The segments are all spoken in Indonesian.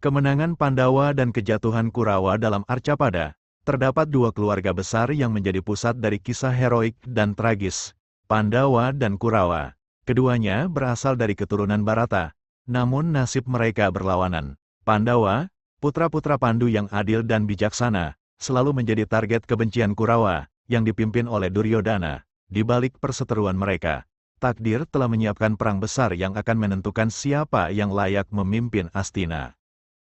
Kemenangan Pandawa dan kejatuhan Kurawa dalam Arcapada, terdapat dua keluarga besar yang menjadi pusat dari kisah heroik dan tragis, Pandawa dan Kurawa. Keduanya berasal dari keturunan Barata, namun nasib mereka berlawanan. Pandawa, putra-putra Pandu yang adil dan bijaksana, selalu menjadi target kebencian Kurawa, yang dipimpin oleh Duryodana. Di balik perseteruan mereka, takdir telah menyiapkan perang besar yang akan menentukan siapa yang layak memimpin Astina.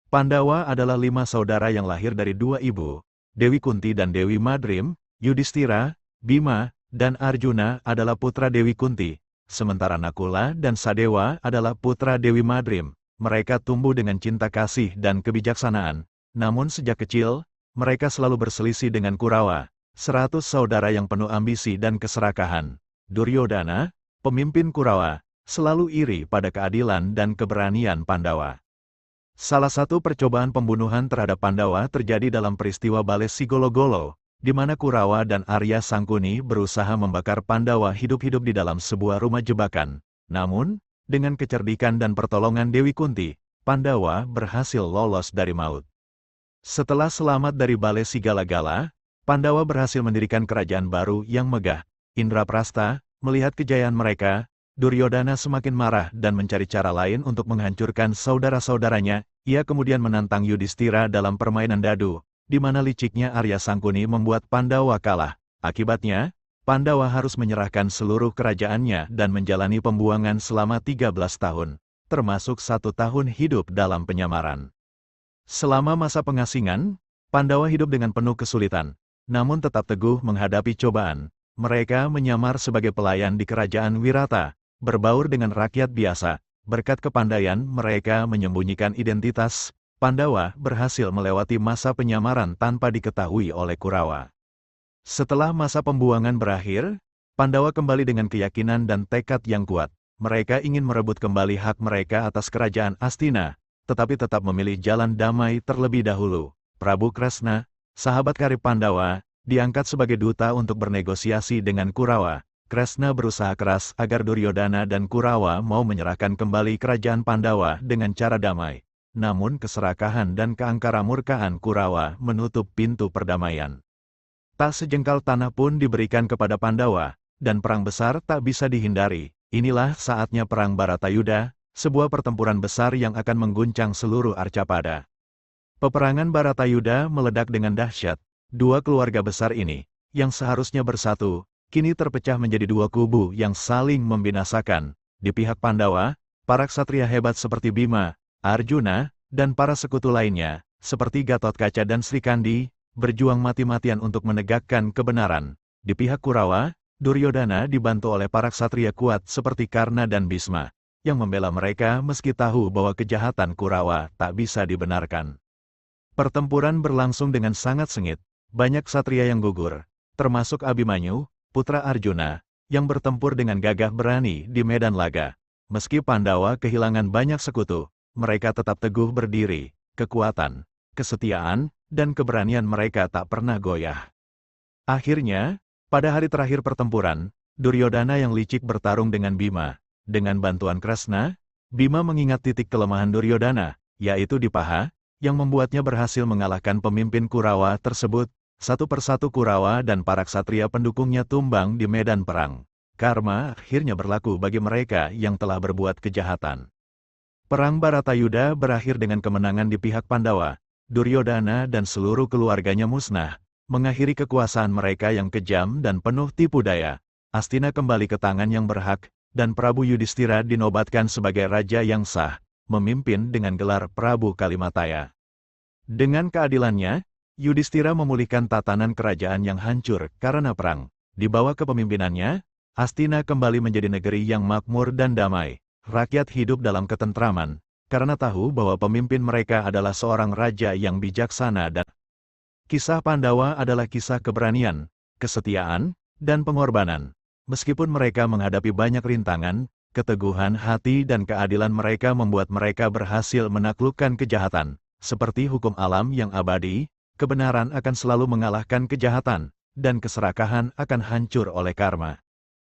Pandawa adalah 5 saudara yang lahir dari 2 ibu, Dewi Kunti dan Dewi Madrim. Yudhistira, Bima, dan Arjuna adalah putra Dewi Kunti, sementara Nakula dan Sadewa adalah putra Dewi Madrim. Mereka tumbuh dengan cinta kasih dan kebijaksanaan, namun sejak kecil, mereka selalu berselisih dengan Kurawa, 100 saudara yang penuh ambisi dan keserakahan. Duryodana, pemimpin Kurawa, selalu iri pada keadilan dan keberanian Pandawa. Salah satu percobaan pembunuhan terhadap Pandawa terjadi dalam peristiwa Bales Sigolo-golo, di mana Kurawa dan Arya Sangkuni berusaha membakar Pandawa hidup-hidup di dalam sebuah rumah jebakan. Namun, dengan kecerdikan dan pertolongan Dewi Kunti, Pandawa berhasil lolos dari maut. Setelah selamat dari Bales Sigala-gala, Pandawa berhasil mendirikan kerajaan baru yang megah. Indraprasta, melihat kejayaan mereka, Duryodana semakin marah dan mencari cara lain untuk menghancurkan saudara-saudaranya. Ia kemudian menantang Yudhistira dalam permainan dadu, di mana liciknya Arya Sangkuni membuat Pandawa kalah. Akibatnya, Pandawa harus menyerahkan seluruh kerajaannya dan menjalani pembuangan selama 13 tahun, termasuk 1 tahun hidup dalam penyamaran. Selama masa pengasingan, Pandawa hidup dengan penuh kesulitan, namun tetap teguh menghadapi cobaan. Mereka menyamar sebagai pelayan di kerajaan Wirata, berbaur dengan rakyat biasa. Berkat kepandaian mereka menyembunyikan identitas, Pandawa berhasil melewati masa penyamaran tanpa diketahui oleh Kurawa. Setelah masa pembuangan berakhir, Pandawa kembali dengan keyakinan dan tekad yang kuat. Mereka ingin merebut kembali hak mereka atas kerajaan Astina, tetapi tetap memilih jalan damai terlebih dahulu. Prabu Kresna, sahabat karib Pandawa, diangkat sebagai duta untuk bernegosiasi dengan Kurawa. Kresna berusaha keras agar Duryodana dan Kurawa mau menyerahkan kembali kerajaan Pandawa dengan cara damai. Namun keserakahan dan keangkaramurkaan Kurawa menutup pintu perdamaian. Tak sejengkal tanah pun diberikan kepada Pandawa, dan perang besar tak bisa dihindari. Inilah saatnya Perang Baratayuda, sebuah pertempuran besar yang akan mengguncang seluruh Arcapada. Peperangan Baratayuda meledak dengan dahsyat. Dua keluarga besar ini, yang seharusnya bersatu, kini terpecah menjadi 2 kubu yang saling membinasakan. Di pihak Pandawa, para ksatria hebat seperti Bima, Arjuna, dan para sekutu lainnya, seperti Gatotkaca dan Srikandi, berjuang mati-matian untuk menegakkan kebenaran. Di pihak Kurawa, Duryodana dibantu oleh para ksatria kuat seperti Karna dan Bhisma, yang membela mereka meski tahu bahwa kejahatan Kurawa tak bisa dibenarkan. Pertempuran berlangsung dengan sangat sengit. Banyak ksatria yang gugur, termasuk Abimanyu, putra Arjuna, yang bertempur dengan gagah berani di medan laga. Meski Pandawa kehilangan banyak sekutu, mereka tetap teguh berdiri. Kekuatan, kesetiaan, dan keberanian mereka tak pernah goyah. Akhirnya, pada hari terakhir pertempuran, Duryodana yang licik bertarung dengan Bima. Dengan bantuan Kresna, Bima mengingat titik kelemahan Duryodana, yaitu di paha, yang membuatnya berhasil mengalahkan pemimpin Kurawa tersebut. Satu persatu Kurawa dan para ksatria pendukungnya tumbang di medan perang. Karma akhirnya berlaku bagi mereka yang telah berbuat kejahatan. Perang Baratayuda berakhir dengan kemenangan di pihak Pandawa. Duryodana dan seluruh keluarganya musnah, mengakhiri kekuasaan mereka yang kejam dan penuh tipu daya. Astina kembali ke tangan yang berhak, dan Prabu Yudhistira dinobatkan sebagai raja yang sah, memimpin dengan gelar Prabu Kalimataya. Dengan keadilannya, Yudhistira memulihkan tatanan kerajaan yang hancur karena perang. Di bawah kepemimpinannya, Astina kembali menjadi negeri yang makmur dan damai. Rakyat hidup dalam ketentraman, karena tahu bahwa pemimpin mereka adalah seorang raja yang bijaksana dan kisah Pandawa adalah kisah keberanian, kesetiaan, dan pengorbanan. Meskipun mereka menghadapi banyak rintangan, keteguhan hati dan keadilan mereka membuat mereka berhasil menaklukkan kejahatan. Seperti hukum alam yang abadi, kebenaran akan selalu mengalahkan kejahatan, dan keserakahan akan hancur oleh karma.